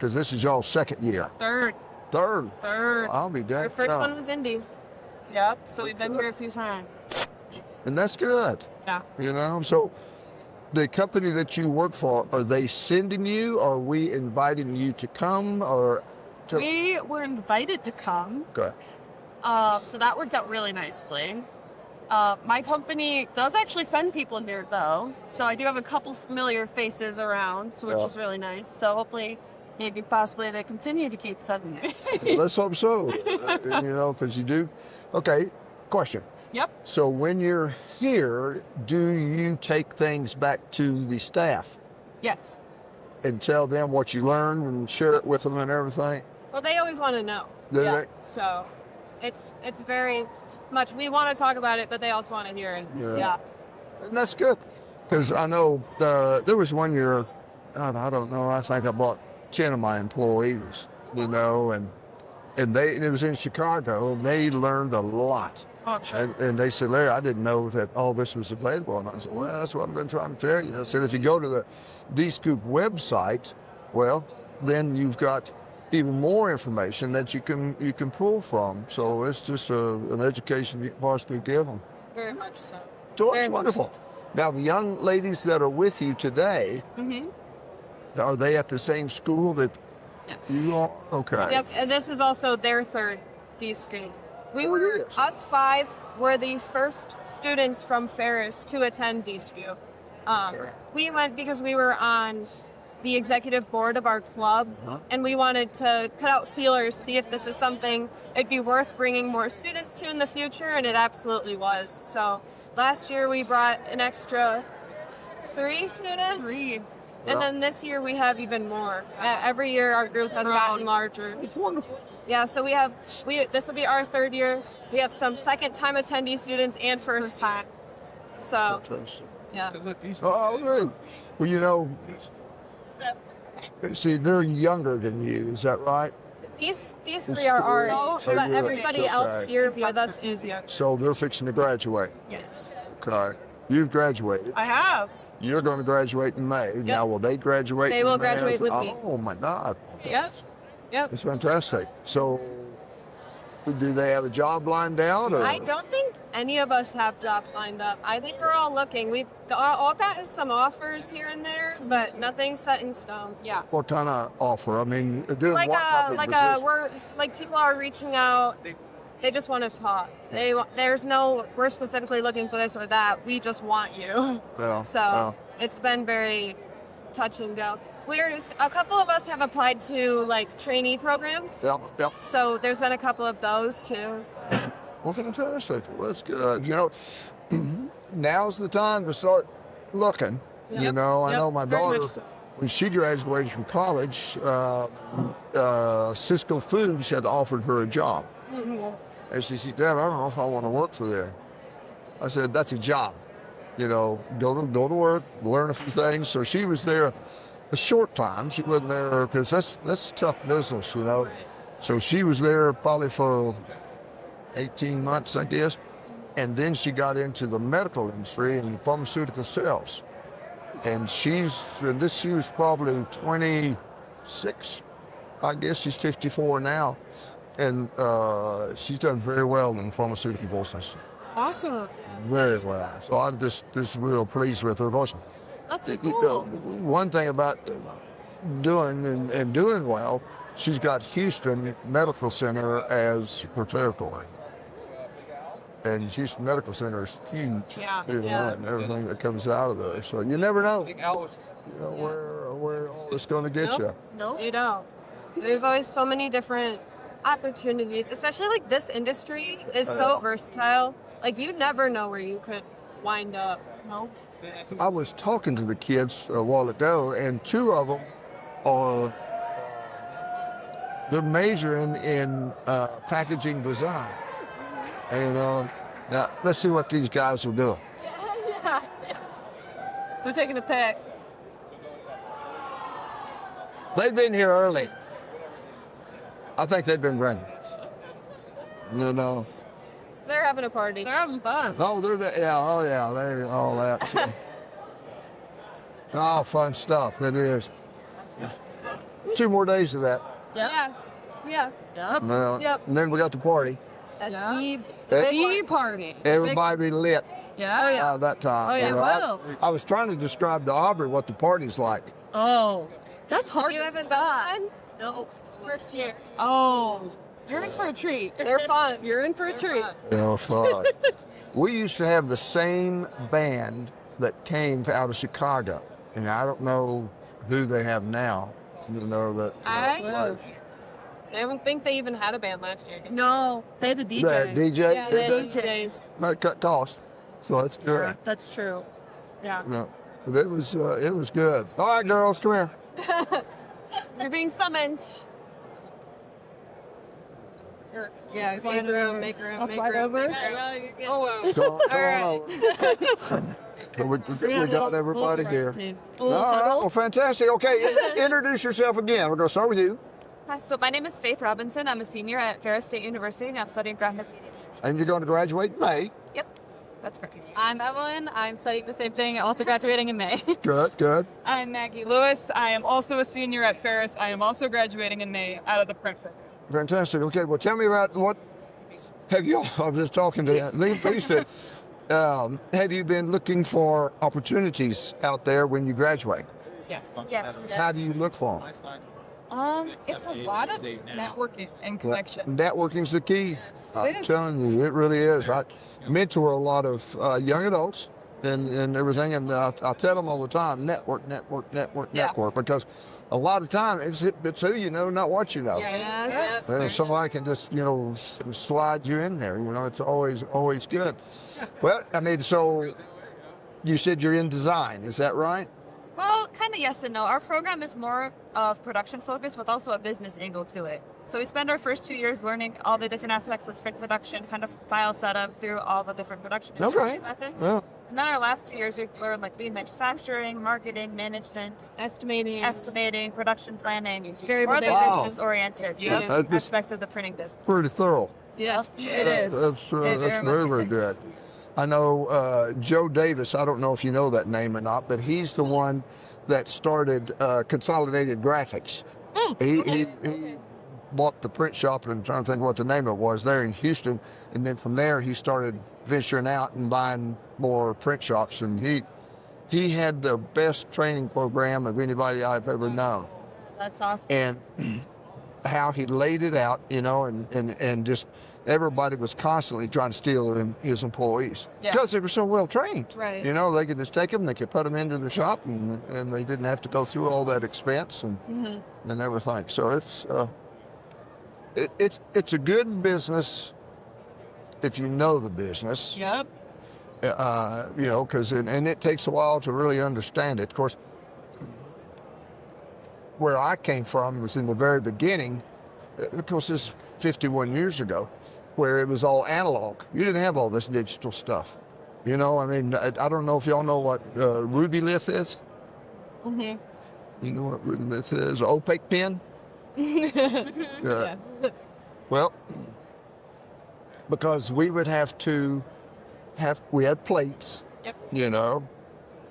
because this is y'all's second year. Third. I'll be dead. Our first one was Indy. Yep. So we've been here a few times. And that's good. Yeah. You know, so the company that you work for, are they sending you? Or are we inviting you to come? Or we were invited to come. Good. So that worked out really nicely. My company does actually send people here, though. So I do have a couple familiar faces around, which is really nice. So hopefully, maybe possibly they continue to keep sending me. Let's hope so. You know, because you do. Okay, question. Yep. So when you're here, do you take things back to the staff? Yes. And tell them what you learned and share it with them and everything? Well, they always want to know. Yeah. So it's very much, we want to talk about it, but they also want to hear it. Yeah. And that's good. Because I know there was one year, I don't know, I think I bought 10 of my employees, you know, and it was in Chicago, and they learned a lot. Oh, sure. And they said, Larry, I didn't know that all this was available. And I said, well, that's what I've been trying to tell you. I said, if you go to the Dscoop website, well, then you've got even more information that you can pull from. So it's just an education you can possibly give them. Very much so. So it's wonderful. Now, the young ladies that are with you today, are they at the same school that you are? Okay. Yep, and this is also their third Dscoop. Us five were the first students from Ferris to attend Dscoop. We went because we were on the executive board of our club, and we wanted to put out feelers, see if this is something it'd be worth bringing more students to in the future, and it absolutely was. So last year we brought an extra 3 students. And then this year we have even more. Every year our group has gotten larger. It's wonderful. Yeah, so this will be our 3rd year. We have some second-time attendee students and first time. So, yeah. Oh, really? Well, you know, see, they're younger than you, is that right? These 3 are our age, but everybody else here with us is younger. So they're fixing to graduate? Yes. Okay. You've graduated. I have. You're going to graduate in May. Yep. Now, will they graduate They will graduate with me. Oh, my God. Yep. It's fantastic. So, do they have a job lined out? Or? I don't think any of us have jobs lined up. I think we're all looking. We've all gotten some offers here and there, but nothing set in stone. Yeah. What kind of offer? I mean, doing what type of position? People are reaching out. They just want to talk. We're specifically looking for this or that. We just want you. Yeah. It's been very touch and go. A couple of us have applied to trainee programs. Yep. So there's been a couple of those too. Well, fantastic. Well, that's good. You know, now's the time to start looking. Yep. You know, I know my daughter, so. when she graduated from college, Cisco Foods had offered her a job. And she said, Dad, I don't know if I want to work for them. I said, that's a job. You know, go to work, learn a few things. So she was there a short time. She wasn't there because that's tough business, you know. Right. So she was there probably for 18 months, I guess. And then she got into the medical industry and pharmaceutical sales. And she was probably 26. I guess she's 54 now. And she's done very well in pharmaceutical business. Awesome. Very well. So I'm just real pleased with her. That's cool. You know, one thing about doing well, she's got Houston Medical Center as her territory. And Houston Medical Center is huge. And everything that comes out of there. So you never know. You know where all it's going to get you. No, you don't. There's always so many different opportunities, especially this industry is so versatile. You never know where you could wind up. No. I was talking to the kids a while ago, and 2 of them are they're majoring in packaging design. And now let's see what these guys are doing. Yeah. They're taking a pack. They've been here early. I think they've been running. You know. They're having a party. They're having fun. Oh, they all that. Oh, fun stuff. It is. 2 more days of that. Yeah. Yeah. Yep. Well, Yep. And then we got the party. Yeah. The party. Everybody be lit Yeah. that time. Oh, yeah. You know, Wow. I was trying to describe to Aubrey what the party's like. Oh, that's hard You to haven't stop. been? No. It's first year. Oh, you're in for a treat. They're fun. You're in for a treat. Fun. We used to have the same band that came out of Chicago, and I don't know who they have now. You know that. I don't think they even had a band last year. No, they had a DJ. That DJ. Yeah, they had DJs. Might cut costs, so that's good. Yeah, that's true. Yeah. No, but it was good. All right, girls, come here. You're being summoned. Yeah, make room. I'll slide over. Oh, wow. So we got everybody here. Little All right, huddle. well, fantastic. Okay, introduce yourself again. We're going to start with you. Hi, so my name is Faith Robinson. I'm a senior at Ferris State University, and I'm studying graphic media. And you're going to graduate in May. Yep, that's correct. I'm Evelyn. I'm studying the same thing, also graduating in May. Good. I'm Maggie Lewis. I am also a senior at Ferris. I am also graduating in May out of the print program. Fantastic. Okay, well, tell me about what have you, I was just talking to these two. Have you been looking for opportunities out there when you graduate? Yes. Yes. How do you look for them? It's a lot of networking and connection. Networking's the key. I'm It is. telling you, it really is. I mentor a lot of young adults and everything, and I tell them all the time, network, because a lot of time it's who you know, not what you know. Yes. And somebody can just, slide you in there. It's always good. Well, I mean, so you said you're in design, is that right? Well, kind of yes and no. Our program is more of production focused with also a business angle to it. So we spend our first 2 years learning all the different aspects of print production, kind of file setup through all the different production and Okay. production methods. Well, And then our last 2 years, we've learned like lean manufacturing, marketing, management, estimating, production planning, Variable more the data. business oriented That's aspects of the printing business. pretty thorough. Yeah, it is. That's very good. I know Joe Davis. I don't know if you know that name or not, but he's the one that started Consolidated Graphics. He bought the print shop, and I'm trying to think what the name of it was there in Houston, and then from there he started venturing out and buying more print shops, and he had the best training program of anybody I've ever known. That's awesome. And how he laid it out, and just everybody was constantly trying to steal his employees because they were so well trained. Right. They could just take them, they could put them into the shop, and they didn't have to go through all that expense and everything. So it's a good business if you know the business. Yep. Because it takes a while to really understand it. Of course, where I came from was in the very beginning. Of course, this is 51 years ago, where it was all analog. You didn't have all this digital stuff. I don't know if y'all know what ruby lith is. Mm-hmm. You know what ruby lith is? An opaque pen. Yeah. Well, because we would have to we had plates. Yep.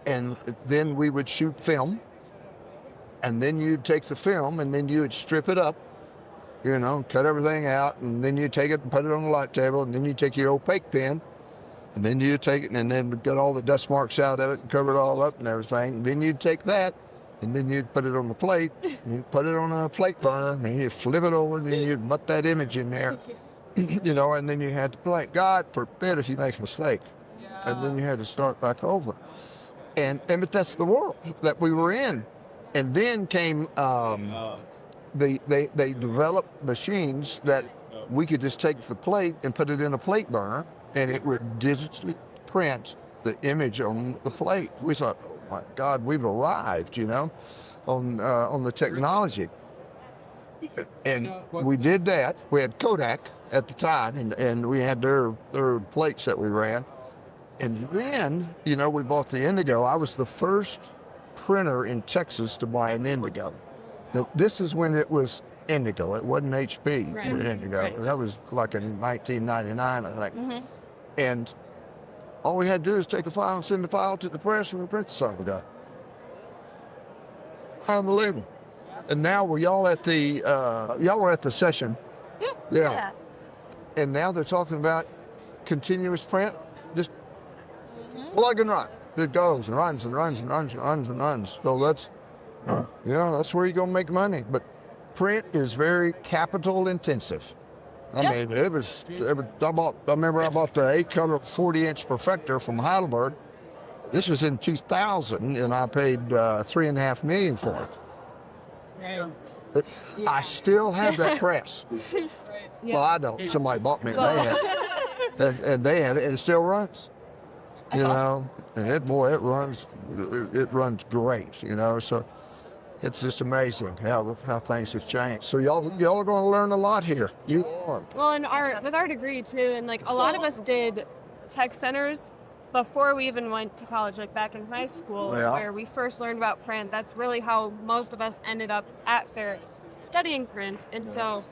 And then we would shoot film. And then you'd take the film and then you would strip it up, cut everything out, and then you take it and put it on the light table, and then you take your opaque pen, and then you take it and then get all the dust marks out of it and cover it all up and everything. And then you'd take that, and then you'd put it on the plate, and you'd put it on a plate burner, and you'd flip it over, and then you'd put that image in there, and then you had to play. God forbid if you make a mistake. And then you had to start back over. But that's the world that we were in. And then came, they developed machines that we could just take the plate and put it in a plate burner, and it would digitally print the image on the plate. We thought, oh my God, we've arrived, on the technology. And we did that. We had Kodak at the time, and we had their plates that we ran. And then, we bought the Indigo. I was the first printer in Texas to buy an Indigo. Now, this is when it was Indigo. It wasn't HP Indigo. Right. That was like in 1999, I think. Mm-hmm. And all we had to do is take a file and send the file to the press, and we print the son of a gun. Unbelievable. And now were y'all at the session? Yeah. And now they're talking about continuous print, just plug and run. It goes and runs and runs and runs and runs and runs. So that's where you're gonna make money. But print is very capital intensive. I mean, I remember I bought the 8-color 40-inch Perfector from Heidelberg. This was in 2000, and I paid $3.5 million for it. I still have that press. Well, I don't. Somebody bought me, and they have it, and it still runs. That's awesome. And it runs. It runs great. So it's just amazing how things have changed. So y'all are going to learn a lot here. You are. Well, with our degree too, and like a lot of us did tech centers before we even went to college, like back in high school, where we first learned about print. That's really how most of us ended up at Ferris studying print. And so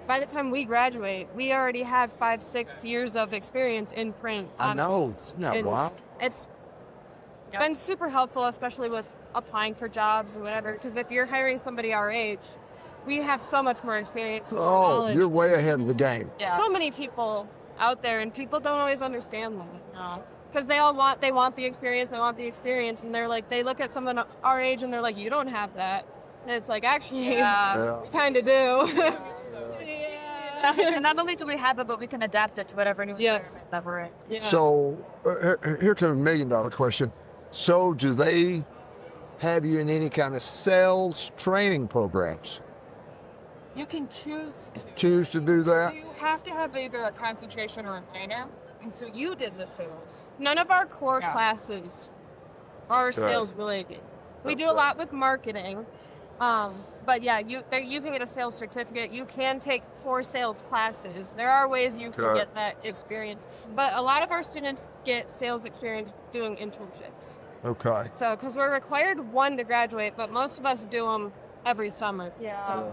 by the time we graduate, we already have 5-6 years of experience in print. I know. Wow. It's been super helpful, especially with applying for jobs and whatever, because if you're hiring somebody our age, we have so much more experience and knowledge. You're way ahead of the game. Yeah. So many people out there, and people don't always understand that. No. Because they want the experience, and they're like, they look at someone our age and they're like, you don't have that. And it's like, actually, kind of do. And not only do we have it, but we can adapt it to whatever new that we're in. Yeah. So here comes a $1 million question. So do they have you in any kind of sales training programs? You can Choose to do that? You have to have either a concentration or a minor. And so you did the sales. None of our core classes are sales related. We do a lot with marketing. But yeah, you can get a sales certificate. You can take 4 sales classes. There are ways you can get that experience. But a lot of our students get sales experience doing internships. Okay. So, because we're required 1 to graduate, but most of us do them every summer. Yeah. So,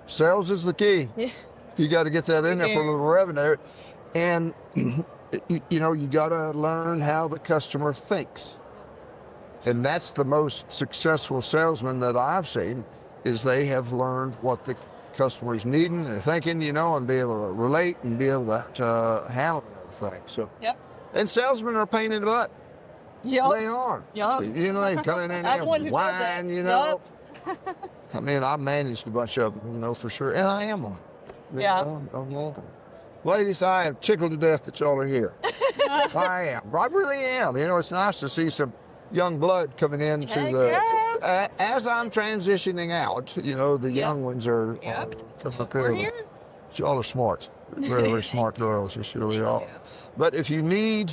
sales is the key. Yeah. You got to get that in there for a little revenue. And, you got to learn how the customer thinks. And that's the most successful salesman that I've seen, is they have learned what the customer's needing and thinking, and be able to relate and be able to handle everything. So, and salesmen are a pain in the butt. Yep. They are. Yep. They come in there and whine, Yep. I mean, I managed a bunch of them, for sure. And I am one. Yeah. I'm one. Ladies, I am tickled to death that y'all are here. I am. I really am. It's nice to see some young blood coming into as I'm transitioning out, the young ones are coming up here. Y'all are smart. Very, very smart girls. You really are. But if you need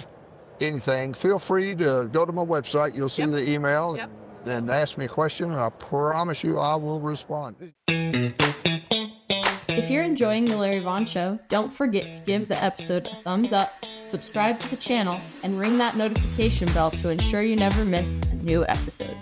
anything, feel free to go to my website. You'll see the email and ask me a question, and I promise you I will respond. If you're enjoying the Larry Vaughn Show, don't forget to give the episode a thumbs up, subscribe to the channel, and ring that notification bell to ensure you never miss a new episode.